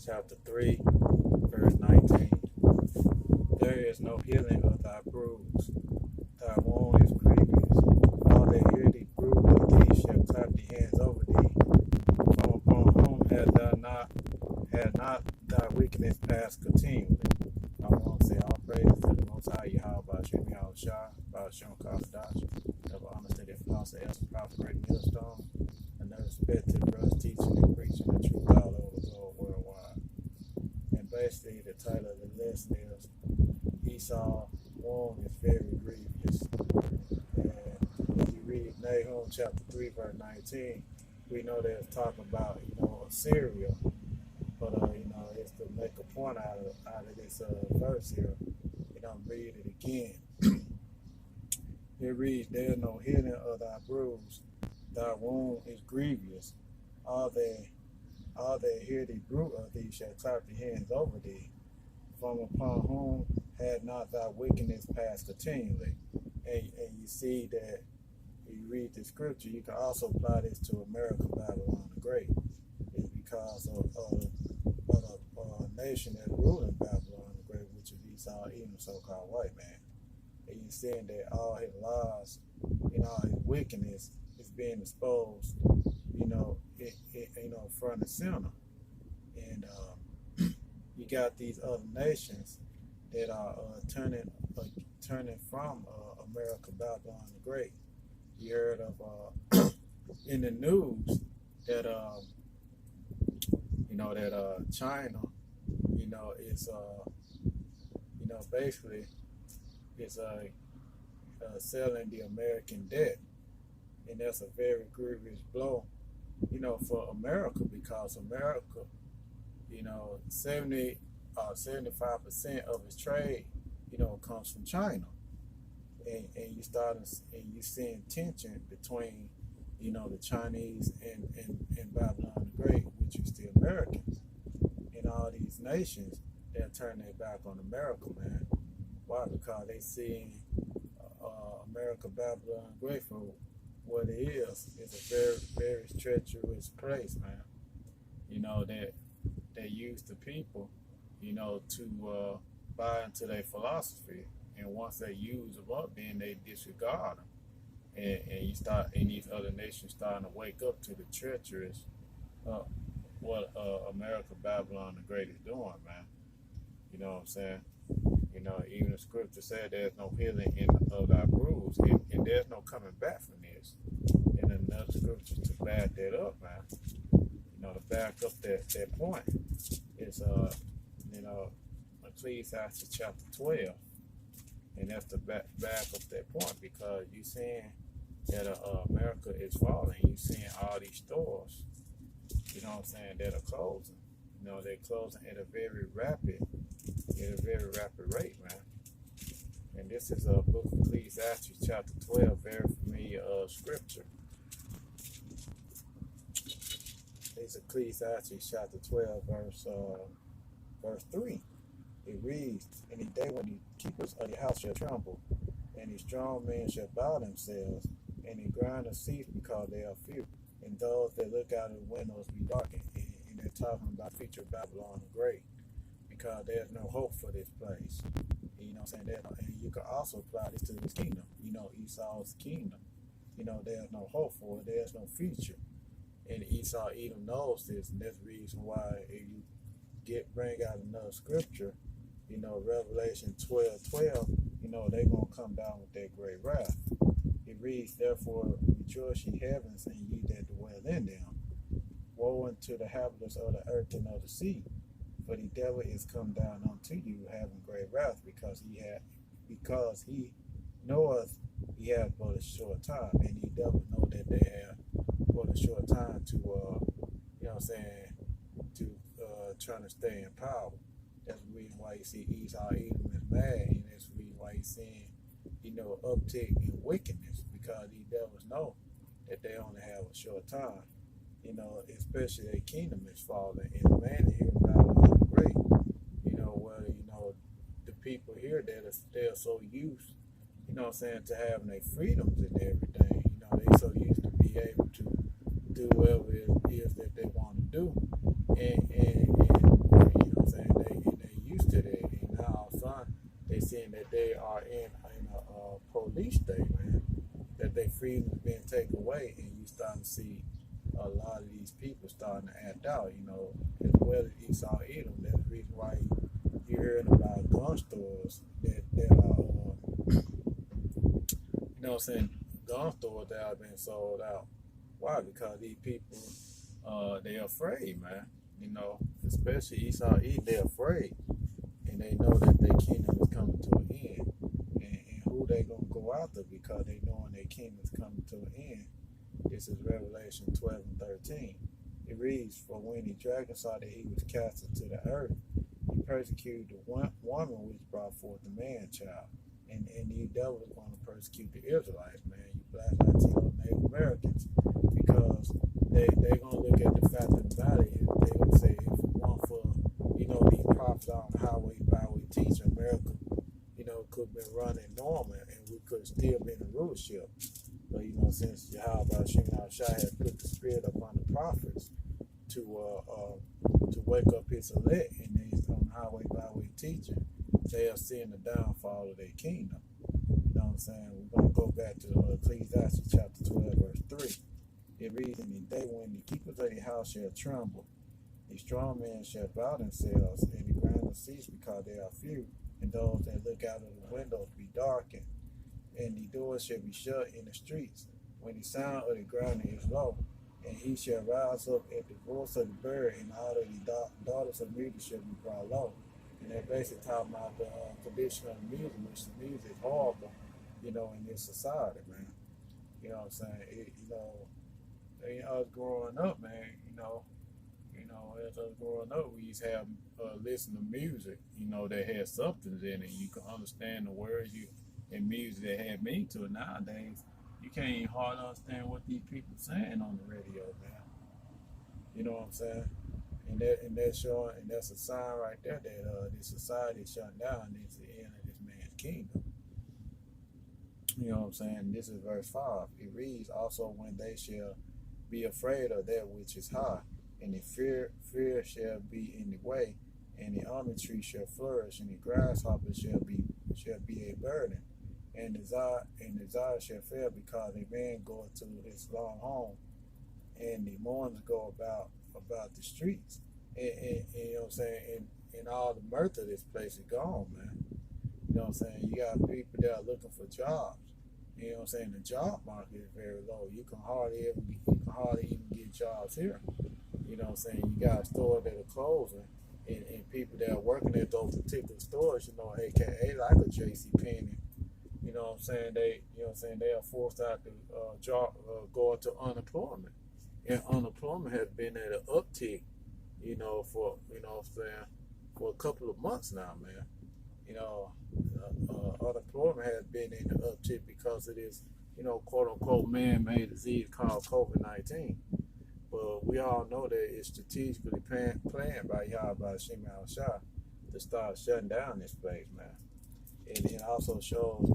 chapter 3, verse 19. There is no healing of thy bruise, thy wound is grievous. All that hear thee bruise of thee shall clap their hands over thee. From upon whom had not thy wickedness passed continually. I want to say all praise to the Most High Yahweh, Shemi Shah, by Shem Kadash, ever understood the apostle as a prophet, great millstone, and never respected for us teaching and preaching the truth all over the world worldwide. And basically, the title of the lesson is Esau's wound is very grievous. And when you read Nahum chapter 3, verse 19, we know that it's talking about, Assyria. But, it's to make a point out of this verse here. Read it again. It reads, there is no healing of thy bruise, thy wound is grievous. All that hear thee bruise of thee shall clap their hands over thee. From upon whom had not thy wickedness passed continually. And you see that when you read the scripture, you can also apply this to America, Babylon the Great. It's because of the nation that's ruling Babylon the Great, which is Esau, even the so-called white man. And you're seeing that all his lies and all his wickedness is being exposed, front and center. And you got these other nations that are turning from America, Babylon the Great. You heard of in the news that China, is basically is selling the American debt, and that's a very grievous blow, for America, because America, 75% of its trade, comes from China, and you seeing tension between, the Chinese and Babylon the Great, which is the Americans, and all these nations that turn their back on America, man. Why? Because they see America, Babylon the Great for what it is. It's a very, very treacherous place, man. That they use the people, to buy into their philosophy, and once they use them up, then they disregard them. And these other nations starting to wake up to the treacherous what America, Babylon the Great is doing, man. You know what I'm saying? Even the scripture said there's no healing of thy bruise, and there's no coming back from this. And another scripture to back that up, man. To back up that point is Ecclesiastes chapter 12. And that's to back up that point, because you seeing that America is falling. You seeing all these stores, that are closing. They're closing at a very rapid rate, man. And this is a book of Ecclesiastes chapter 12, very familiar scripture. It's Ecclesiastes chapter 12, verse 3. It reads, in the day when the keepers of the house shall tremble, and the strong men shall bow themselves, and the grinders cease because they are few, and those that look out of the windows be darkened. And they're talking about the future of Babylon the Great, because there's no hope for this place. And you can also apply this to this kingdom, Esau's kingdom. There's no hope for it, there's no future. And Esau even knows this, and that's the reason why if you bring out another scripture, Revelation 12:12, they're going to come down with their great wrath. It reads, therefore rejoice ye heavens, and ye that dwell in them. Woe unto the inhabitants of the earth and of the sea, for the devil is come down unto you, having great wrath, because he knoweth he hath but a short time, and the devil know that they have but a short time to trying to stay in power. That's the reason why you see Esau Edom is mad, and that's the reason why you seeing, uptick in wickedness, because these devils know that they only have a short time. Especially their kingdom is falling, and man here in Babylon the Great, the people here they're so used, to having their freedoms and everything. They're so used to be able to do whatever it is that they want to do. And freedom is being taken away, and you starting to see a lot of these people starting to act out, as well as Esau Edom. That's the reason why you're hearing about gun stores that are, gun stores that have been sold out. Why? Because these people, they're afraid, man. Especially Esau Edom, they're afraid. And they know that their kingdom is coming to an end. And who they going to go after because they knowing their kingdom is coming to an end. This is Revelation 12 and 13. It reads, "For when the dragon saw that he was casted to the earth, he persecuted the woman which brought forth the man child." And the devil is going to persecute the Israelites, man. You Black, Latino, Native Americans. Because they're going to look at the fact of the matter is they would say if it weren't for, these prophets on the highway, byway teaching, America, could have been running normal and we could have still been in rulership. But, since Yahweh Shemini Shai had put the spirit upon the prophets to wake up his elect and they on the highway, byway teaching, they are seeing the downfall of their kingdom. You know what I'm saying? We're going to go back to Ecclesiastes chapter 12, verse 3. It reads, "In the day when the keepers of the house shall tremble, the strong men shall bow themselves, and the ground will cease because they are few, and those that look out of the windows be darkened, and the doors shall be shut in the streets, when the sound of the ground is low, and he shall rise up at the voice of the bird, and all of the daughters of music shall be brought low." And they're basically talking about the condition of the music, which the music is horrible, in this society, man. You know what I'm saying? Us growing up, man, as us growing up, we used to have listen to music, that had substance in it. You can understand the words and music that had meaning to it. Nowadays, you can't even hardly understand what these people saying on the radio, man. You know what I'm saying? And that's showing, and that's a sign right there that this society is shutting down. And it's the end of this man's kingdom. You know what I'm saying? This is verse 5. It reads, "Also when they shall be afraid of that which is high, and the fear shall be in the way, and the almond tree shall flourish, and the grasshopper shall be a burden, and desire shall fail because a man goeth to his long home, and the mourners go about the streets." And you know what I'm saying? And all the mirth of this place is gone, man. You know what I'm saying? You got people that are looking for jobs. You know what I'm saying? The job market is very low. You can hardly even get jobs here. You know what I'm saying? You got stores that are closing, and people that are working at those particular stores, aka like a JC Penney. You know what I'm saying? They are forced out to go into unemployment. And unemployment has been at an uptick, for a couple of months now, man. Unemployment has been in the uptick because of this, quote unquote man-made disease called COVID-19. But we all know that it's strategically planned by Yahweh Shemini Shai to start shutting down this place, man. And it also shows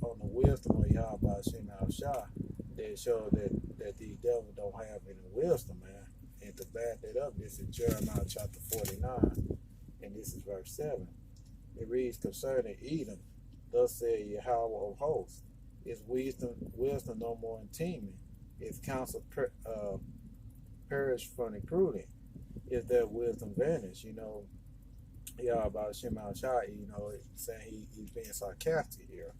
on the wisdom of Yahweh Shemini Shai that it shows that the devil don't have any wisdom, man. And to back that up, this is Jeremiah chapter 49, and this is verse 7. It reads, "Concerning Edom, thus said Yahweh of hosts, is wisdom no more in teeming, is counsel perish from the prudent, is that wisdom vanished?" Yahweh Shemini Shai, saying he's being sarcastic here.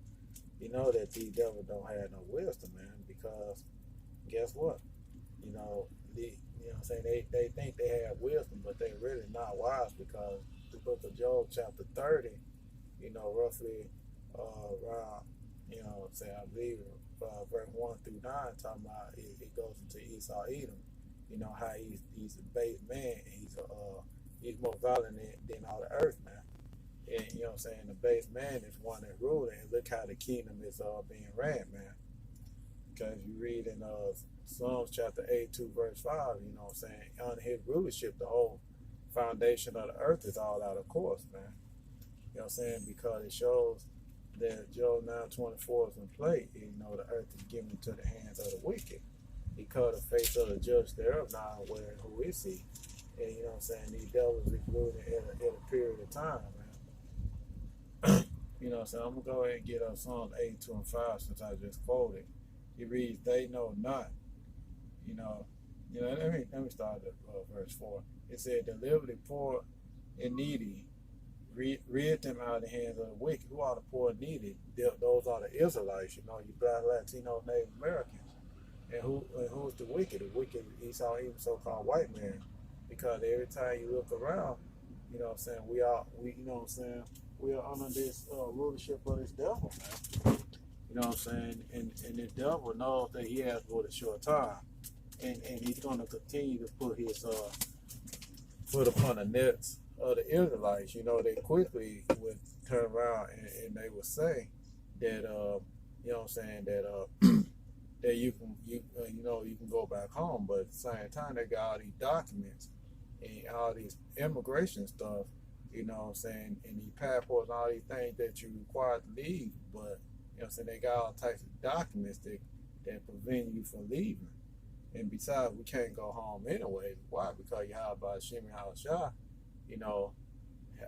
That these devils don't have no wisdom, man, because guess what? They think they have wisdom, but they're really not wise, because the book of Job, chapter 30, roughly around, I believe verse 1 through 9, talking about it goes into Esau Edom, how he's a base man, and he's more violent than all the earth, man. And the base man is one that ruled, and look how the kingdom is being ran, man. Because you read in Psalms chapter 82, verse 5, under his rulership, the whole foundation of the earth is all out of course, man. Because it shows that Job 9:24 is in play. The earth is given into the hands of the wicked. He called the face of the judge thereof, not aware who is he. And these devils is ruling at a period of time, man. I'm gonna go ahead and get Psalms 82 and 5 since I just quoted. It reads, "They know not." You know, let me start at verse 4. It said, "Deliver the poor and needy, rid them out of the hands of the wicked." Who are the poor and needy? Those are the Israelites. You know, you Black, Latino, Native Americans. And who's the wicked? The wicked Esau, even so-called white man, because every time you look around, you know what I'm saying, you know what I'm saying, we are under this rulership of this devil, man. You know what I'm saying? And the devil knows that he has for a short time. And he's going to continue to put his foot upon the necks of the Israelites. You know, they quickly would turn around and they would say that, you know what I'm saying, that that you can go back home, but at the same time they got all these documents and all these immigration stuff, you know what I'm saying, and these passports and all these things that you require to leave, but you know what I'm saying, they got all types of documents that prevent you from leaving. And besides, we can't go home anyway. Why? Because Yahweh Shimmy Shah, you know,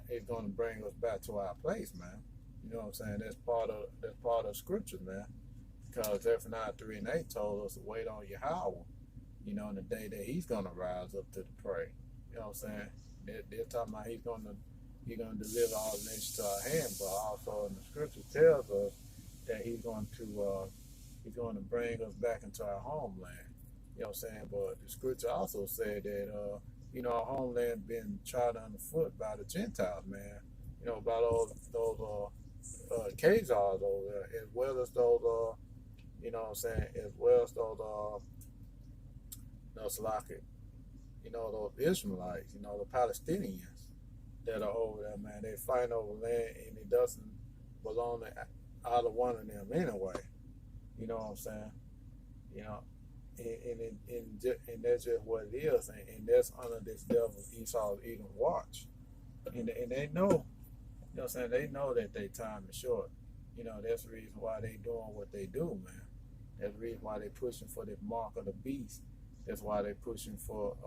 it's going to bring us back to our place, man. You know what I'm saying? That's part of scripture, man. Because Zephaniah 3 and 8 told us to wait on Yahweh, you know, in the day that he's going to rise up to the prey. You know what I'm saying? They're talking about he's going to deliver all the nations to our hand, but also in the scripture tells us that he's going to bring us back into our homeland. You know what I'm saying? But the scripture also said that, you know, our homeland been trodden underfoot by the Gentiles, man. You know, by those Khazars over there, as well as those, you know what I'm saying, as well as those Salaki, you know, those Ishmaelites, you know, the Palestinians that are over there, man. They fight over land and it doesn't belong to either one of them anyway. You know what I'm saying? You know, and that's just what it is, and that's under this devil Esau's Edom watch, and they know, you know what I'm saying, they know that their time is short. You know, that's the reason why they doing what they do, man. That's the reason why they pushing for the mark of the beast. That's why they pushing for,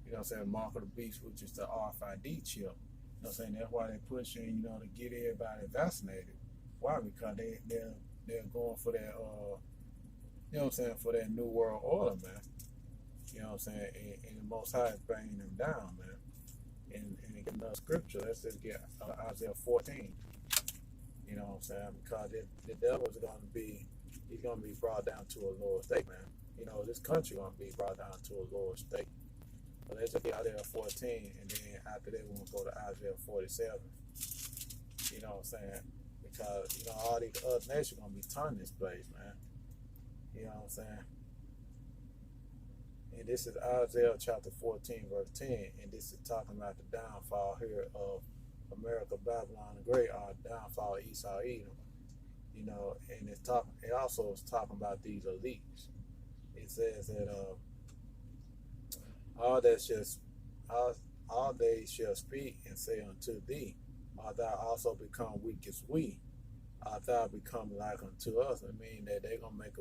you know what I'm saying, mark of the beast, which is the RFID chip. You know what I'm saying? That's why they pushing, you know, to get everybody vaccinated. Why? Because they're going for that, you know what I'm saying, for that new world order, man. You know what I'm saying? And the Most High is bringing them down, man. And another scripture, let's just get Isaiah 14. You know what I'm saying? Because the devil is going to be, he's going to be brought down to a lower state, man. You know, this country going to be brought down to a lower state. But let's just get Isaiah 14, and then after that, we're going to go to Isaiah 47. You know what I'm saying? Because, you know, all these other nations are going to be turning this place, man. You know what I'm saying? And this is Isaiah chapter 14, verse 10. And this is talking about the downfall here of America, Babylon the Great, or downfall of Esau, Edom. You know, and it also is talking about these elites. It says that all they shall speak and say unto thee, art thou also become weak as we? Art thou become like unto us? I mean that they're gonna make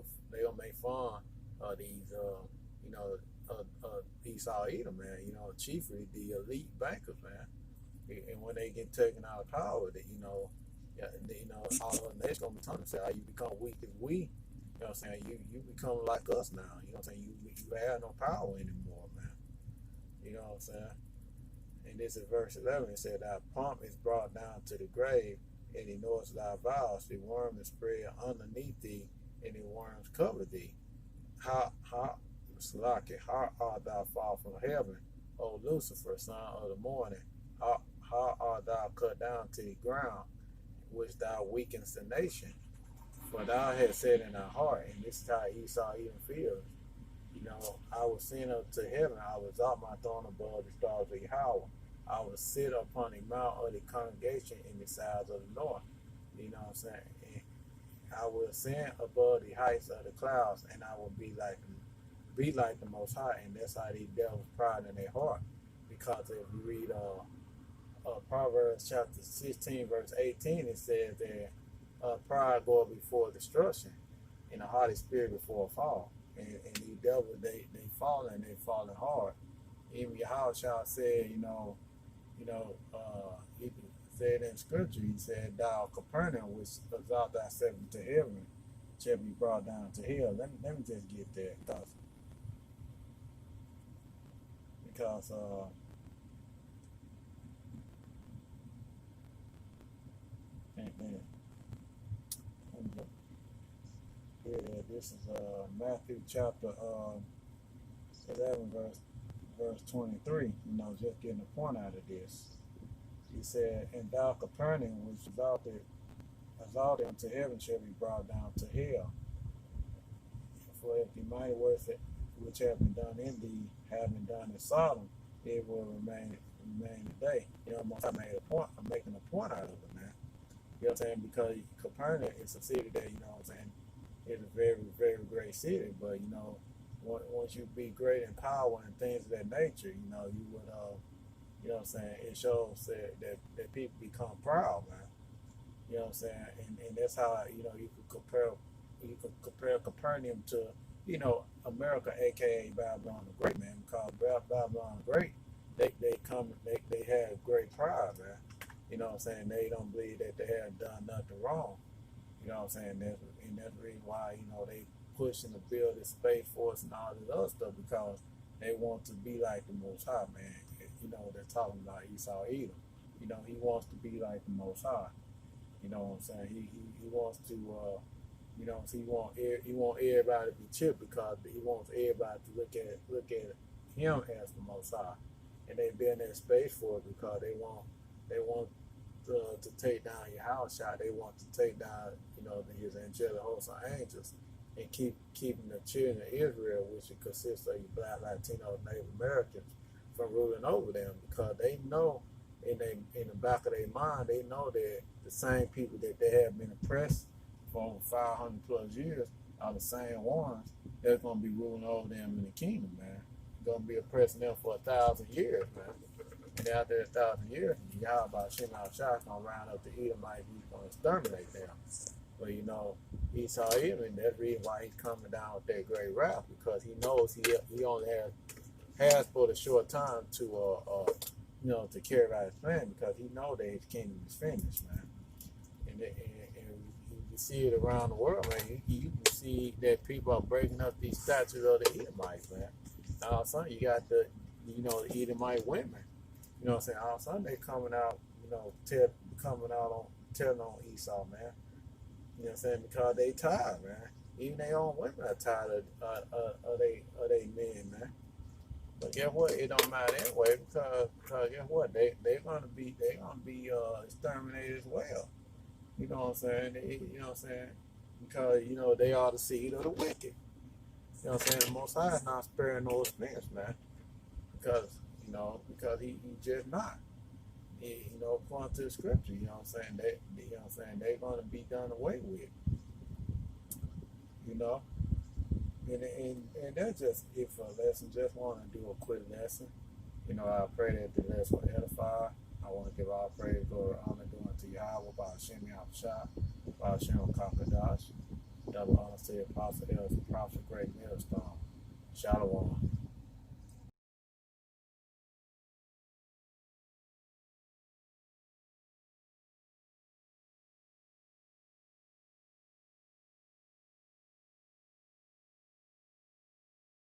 fun of these you know, Esau Edom, man. You know, chiefly the elite bankers, man. And when they get taken out of power, that you know, all of them gonna be telling them, say, "How you become weak as we?" You know what I'm saying? You become like us now. You know what I'm saying? You have no power anymore, man. You know what I'm saying? And this is verse 11. It said, "Thy pomp is brought down to the grave, and he knows thy vows. The worm is spread underneath thee, and the worms cover thee. How art thou fall from heaven, O Lucifer, son of the morning? How art thou cut down to the ground, which thou weakenest the nation? For thou hast said in thy heart," and this is how Esau even feels, you know, "I will send up to heaven, I will exalt my throne above the stars of Yahweh. I will sit upon the mount of the congregation in the sides of the north." You know what I'm saying? And I will ascend above the heights of the clouds, and I will be like the Most High. And that's how these devils pride in their heart. Because if you read Proverbs chapter 16, verse 18, it says that pride goeth before destruction, and a haughty spirit before a fall. And these devils, they falling hard. Even Yahushua said, he said in scripture, he said, "Thou Capernaum, which exalt thyself into heaven, shall be brought down to hell. Let me just get there because and, yeah, this is Matthew chapter 11 verse 23. You know, just getting a point out of this. He said, "And thou Capernaum, which exalted unto heaven, shall be brought down to hell. For if the mighty works which have been done in thee have been done in Sodom, it will remain today." You know, I made a point. I'm making a point out of it, man. You know what I'm saying? Because Capernaum is a city that, you know what I'm saying, it's a very, very great city. But, you know, once you be great in power and things of that nature, you know, you would, you know what I'm saying, it shows that people become proud, man. You know what I'm saying? And that's how, you know, you could compare Capernaum to, you know, America, aka Babylon the Great, man. Because Babylon the Great, they have great pride, man. You know what I'm saying? They don't believe that they have done nothing wrong. You know what I'm saying? That's the reason why, you know, they pushing to build this Space Force and all this other stuff, because they want to be like the Most High, man. You know, they're talking about Esau Edom. You know, he wants to be like the Most High. You know what I'm saying? He wants to, you know, he want everybody to be chipped, because he wants everybody to look at him as the Most High. And they build that Space Force because they want to take down your house shot. They want to take down, you know, his angelic host of angels, and keeping the children of Israel, which consists of your Black, Latino, Native Americans, from ruling over them, because they know in the back of their mind, they know that the same people that they have been oppressed for over 500 plus years are the same ones that's going to be ruling over them in the kingdom, man. Going to be oppressing them for 1,000 years, man. And after 1,000 years, Yahweh Shem Shah is going to round up the Edomites. He's going to exterminate them. But, you know, Esau Edom, and that's the reason why he's coming down with that great wrath, because he knows he only has for a short time to you know, to carry out his plan, because he knows that his kingdom is finished, man. And you see it around the world, man. You can see that people are breaking up these statues of the Edomites, man. Now, all of a sudden, you got the Edomite women. You know what I'm saying? All of a sudden, they coming out, you know, telling on Esau, man. You know what I'm saying? Because they tired, man. Even their own women are tired of they men, man. But guess what? It don't matter anyway, because guess what? They're gonna be exterminated as well. You know what I'm saying? You know what I'm saying? Because, you know, they are the seed of the wicked. You know what I'm saying? The Most High is not sparing no expense, man. Because he just not. You know, according to the scripture, you know what I'm saying? They're gonna be done away with. You know? And that's just it for a lesson. Just want to do a quick lesson. You know, I pray that the lesson will edify. I want to give all praise, glory, honor, due unto Yahweh, by Hashem Yahushua, by Hashem Kakadash. Double honor to the apostle, elders, the prophet, great millstone. Shalom.